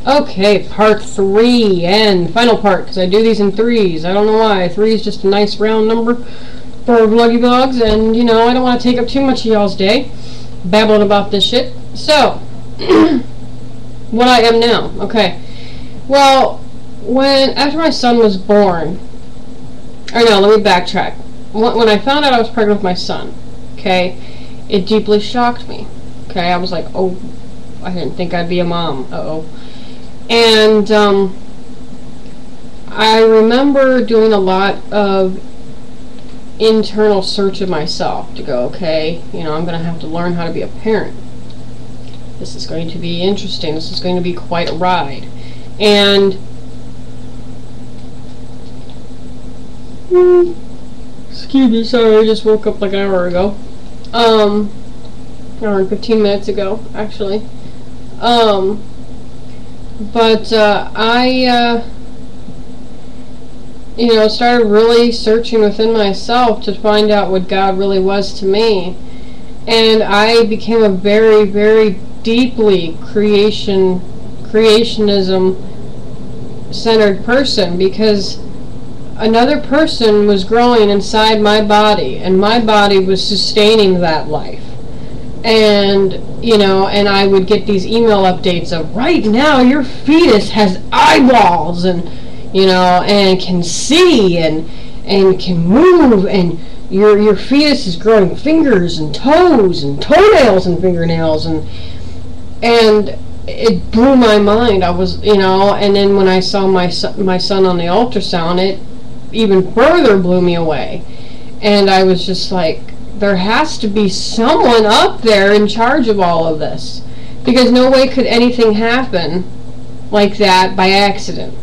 Okay, part 3 and final part, because I do these in 3s. I don't know why. 3 is just a nice round number for vloggy vlogs, and you know, I don't want to take up too much of y'all's day babbling about this shit. So, what I am now. Okay. Well, after my son was born, or no, let me backtrack. When I found out I was pregnant with my son, okay, it deeply shocked me. Okay, I was like, oh, I didn't think I'd be a mom. Uh-oh. And I remember doing a lot of internal search of myself to go, okay, you know, I'm going to have to learn how to be a parent. This is going to be interesting. This is going to be quite a ride. And excuse me, sorry, I just woke up like an hour ago. Hour and 15 minutes ago, actually. But I you know, started really searching within myself to find out what God really was to me. And I became a very, very deeply creationism-centered person, because another person was growing inside my body, and my body was sustaining that life. And, you know, and I would get these email updates of, right now your fetus has eyeballs, and, you know, and can see, and can move, and your fetus is growing fingers and toes and toenails and fingernails, and it blew my mind. I was, you know, and then when I saw my son on the ultrasound, it even further blew me away. And I was just like, there has to be someone up there in charge of all of this, because no way could anything happen like that by accident,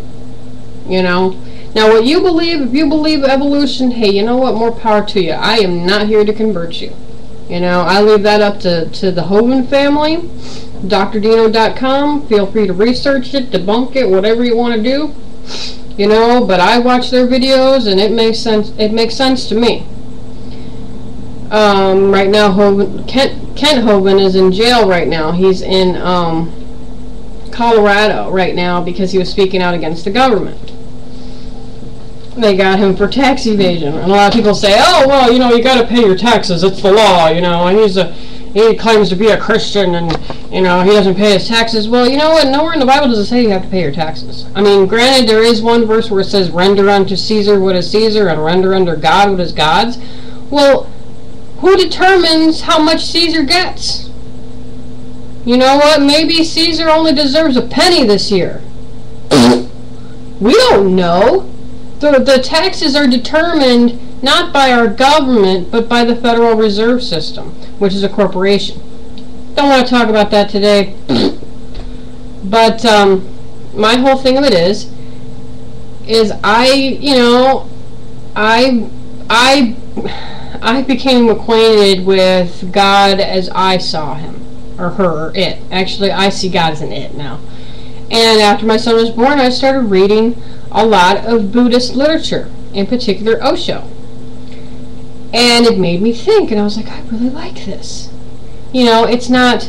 you know. Now what you believe, if you believe evolution, hey, you know what, more power to you. I am not here to convert you. You know, I leave that up to the Hogan family, drdino.com. Feel free to research it, debunk it, whatever you want to do, you know, but I watch their videos and it makes sense to me. Right now, Kent Hogan is in jail right now. He's in Colorado right now because he was speaking out against the government. They got him for tax evasion. And a lot of people say, oh, well, you know, you got to pay your taxes. It's the law, you know, and he claims to be a Christian, and, you know, he doesn't pay his taxes. Well, you know what? Nowhere in the Bible does it say you have to pay your taxes. I mean, granted, there is one verse where it says, render unto Caesar what is Caesar, and render unto God what is God's. Well, who determines how much Caesar gets? You know what? Maybe Caesar only deserves a penny this year. We don't know. The taxes are determined not by our government, but by the Federal Reserve System, which is a corporation. Don't want to talk about that today. But my whole thing of it is I became acquainted with God as I saw him, or her, or it. Actually, I see God as an it now. And after my son was born, I started reading a lot of Buddhist literature, in particular Osho. And it made me think, and I was like, I really like this. You know, it's not,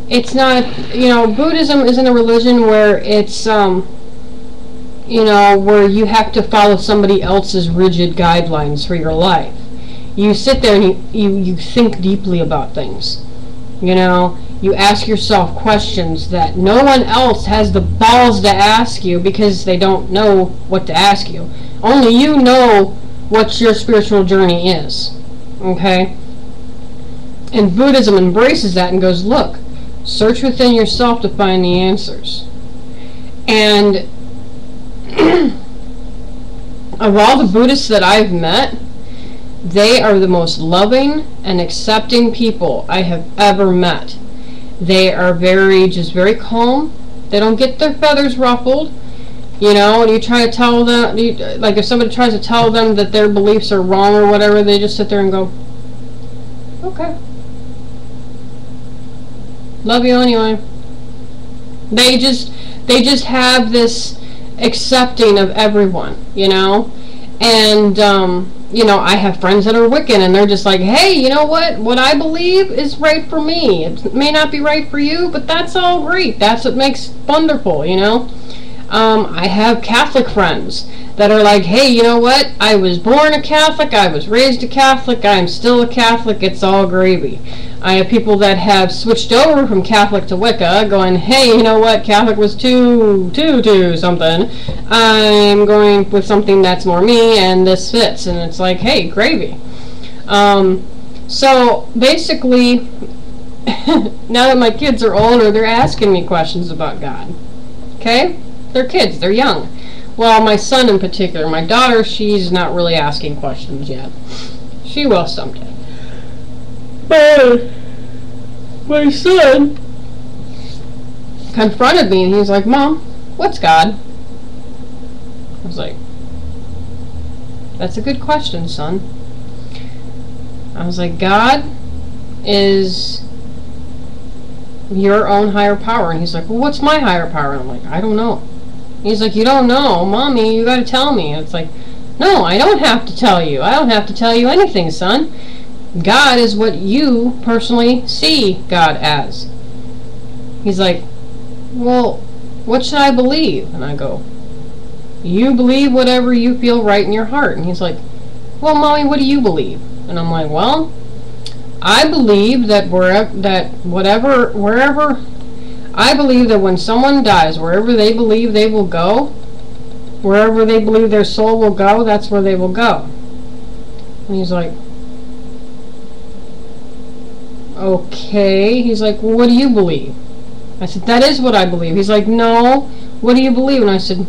you know, Buddhism isn't a religion where it's, you know, where you have to follow somebody else's rigid guidelines for your life. You sit there and you think deeply about things. You know, you ask yourself questions that no one else has the balls to ask you, because they don't know what to ask you. Only you know what your spiritual journey is. Okay? And Buddhism embraces that and goes, look, search within yourself to find the answers. And of all the Buddhists that I've met, they are the most loving and accepting people I have ever met. They are just very calm. They don't get their feathers ruffled. You know, and you try to tell them, like if somebody tries to tell them that their beliefs are wrong or whatever, they just sit there and go, okay. Love you anyway. They just have this accepting of everyone, you know? And, you know, I have friends that are Wiccan, and they're just like, hey, you know what I believe is right for me. It may not be right for you, but that's all great. That's what makes wonderful, you know. I have Catholic friends that are like, hey, you know what, I was born a Catholic, I was raised a Catholic, I'm still a Catholic, it's all gravy. I have people that have switched over from Catholic to Wicca going, hey, you know what, Catholic was too something, I'm going with something that's more me, and this fits. And it's like, hey, gravy. So basically, now that my kids are older, they're asking me questions about God. Okay? They're kids, they're young. Well, my son in particular. My daughter, she's not really asking questions yet. She will someday. But my son confronted me, and he's like, Mom, what's God? I was like, that's a good question, son. I was like, God is your own higher power. And he's like, well, what's my higher power? And I'm like, I don't know. He's like, you don't know? Mommy, you gotta tell me. And it's like, no, I don't have to tell you. I don't have to tell you anything, son. God is what you personally see God as. He's like, well, what should I believe? And I go, you believe whatever you feel right in your heart. And he's like, well, Mommy, what do you believe? And I'm like, well, I believe that wherever I believe that when someone dies, wherever they believe they will go, wherever they believe their soul will go, that's where they will go. And he's like, okay. He's like, well, what do you believe? I said, that is what I believe. He's like, no, what do you believe? And I said,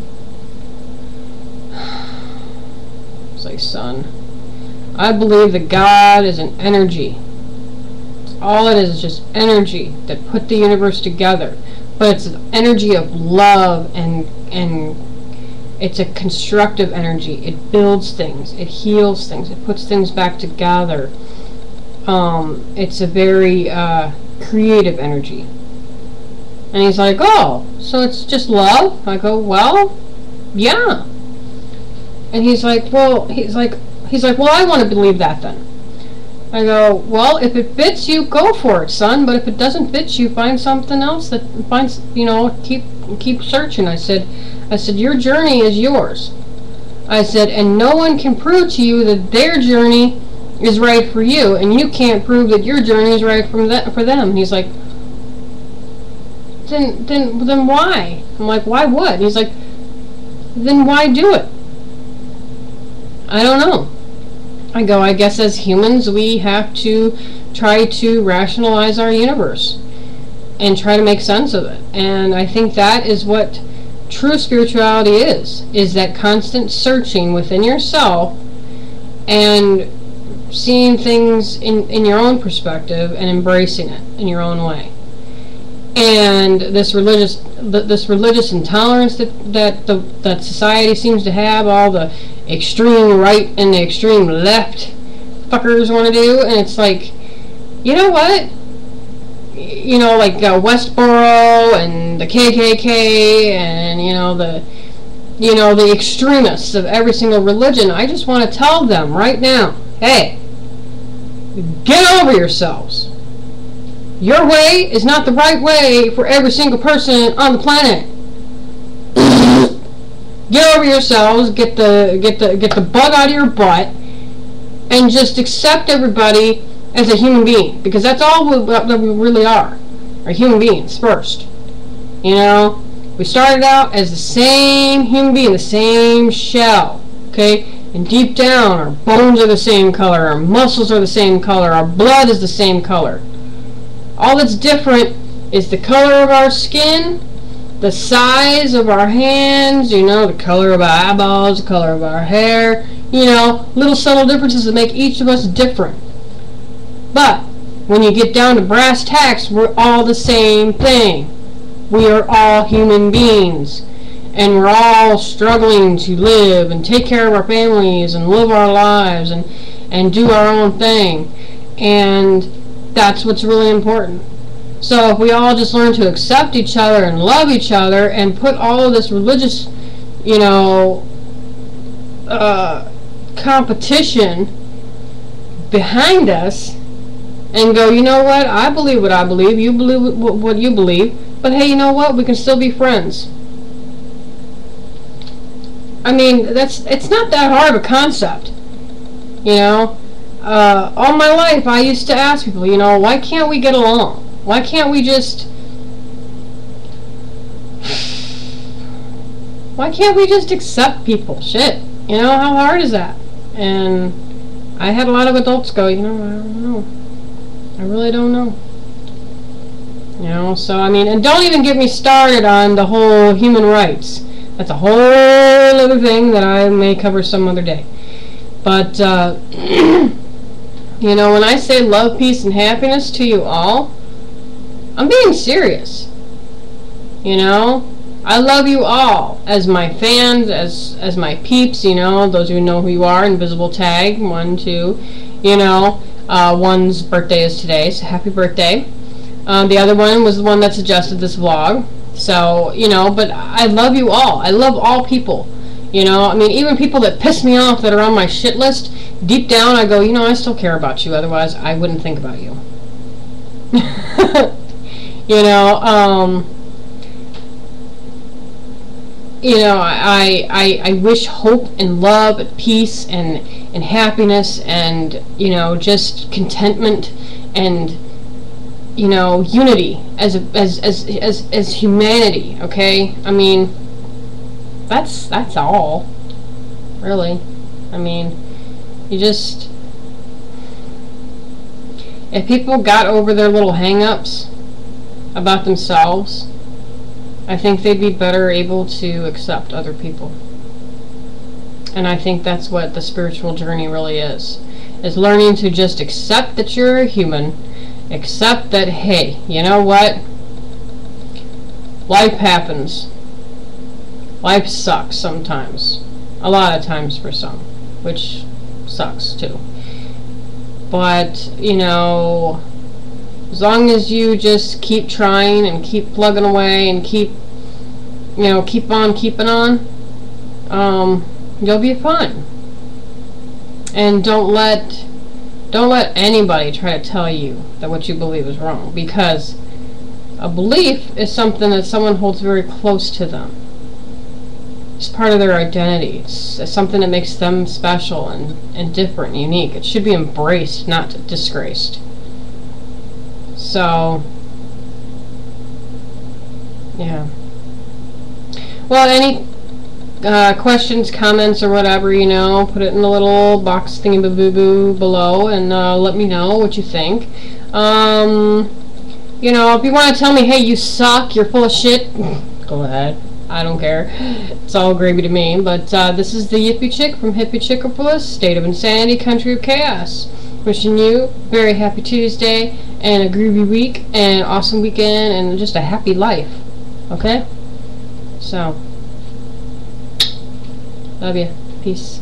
it's like, son, I believe that God is an energy. All it is just energy that put the universe together. But it's an energy of love, and it's a constructive energy. It builds things, it heals things, it puts things back together. It's a very creative energy. And he's like, oh, so it's just love? I go, well, yeah. And he's like, well, well, I want to believe that then. I go, well, if it fits you, go for it, son. But if it doesn't fit you, find something else that finds, you know, keep searching. I said, your journey is yours. I said, and no one can prove to you that their journey is right for you, and you can't prove that your journey is right for them. And he's like, then why? I'm like, why what? He's like, then why do it? I don't know. I go, I guess as humans we have to try to rationalize our universe and try to make sense of it. And I think that is what true spirituality is that constant searching within yourself and seeing things in your own perspective and embracing it in your own way. And this religious intolerance that society seems to have, all the extreme right and the extreme left fuckers want to do, and it's like, you know what? You know, like Westboro and the KKK and the extremists of every single religion. I just want to tell them right now, hey, get over yourselves. Your way is not the right way for every single person on the planet. Get over yourselves, get the bug out of your butt, and just accept everybody as a human being, because that's all that we really are human beings first. You know, we started out as the same human being, the same shell, okay? And deep down, our bones are the same color, our muscles are the same color, our blood is the same color. All that's different is the color of our skin, the size of our hands, you know, the color of our eyeballs, the color of our hair, you know, little subtle differences that make each of us different. But when you get down to brass tacks, we're all the same thing. We are all human beings, and we're all struggling to live and take care of our families and live our lives and do our own thing. And that's what's really important. So if we all just learn to accept each other and love each other and put all of this religious, you know, competition behind us and go, you know what, I believe what I believe, you believe what you believe, but hey, you know what, we can still be friends. I mean, it's not that hard of a concept, you know. All my life I used to ask people, you know, why can't we get along? Why can't we just accept people? Shit, you know, how hard is that? And I had a lot of adults go, you know, I don't know. I really don't know. You know, so I mean, and don't even get me started on the whole human rights. That's a whole other thing that I may cover some other day. But, you know, when I say love, peace, and happiness to you all, I'm being serious. You know, I love you all as my fans, as my peeps, you know, those who know who you are, invisible tag, 1, 2, you know, one's birthday is today, so happy birthday. The other one was the one that suggested this vlog. So, you know, but I love you all. I love all people. You know, I mean, even people that piss me off that are on my shit list, deep down I go, you know, I still care about you. Otherwise, I wouldn't think about you. You know, I wish hope and love and peace and happiness and, you know, just contentment and, you know, unity as humanity, okay? I mean, that's all, really. I mean, you just, if people got over their little hang-ups about themselves, I think they'd be better able to accept other people. And I think that's what the spiritual journey really is learning to just accept that you're a human. Accept that, hey, you know what? Life happens. Life sucks sometimes. A lot of times for some, which sucks too. But, you know, as long as you just keep trying and keep plugging away and keep, you know, keep on keeping on, you'll be fine. And don't let anybody try to tell you that what you believe is wrong, because a belief is something that someone holds very close to them. It's part of their identity. It's something that makes them special and different and unique. It should be embraced, not disgraced. So, yeah. Well, any questions, comments, or whatever, you know, put it in the little box thingy-boo-boo below and let me know what you think. You know, if you want to tell me, hey, you suck, you're full of shit, go ahead. I don't care. It's all gravy to me. But this is the Yippie Chick from Hippie Chickopolis, State of Insanity, Country of Chaos. Wishing you a very happy Tuesday and a groovy week and an awesome weekend and just a happy life. Okay? So, love you. Peace.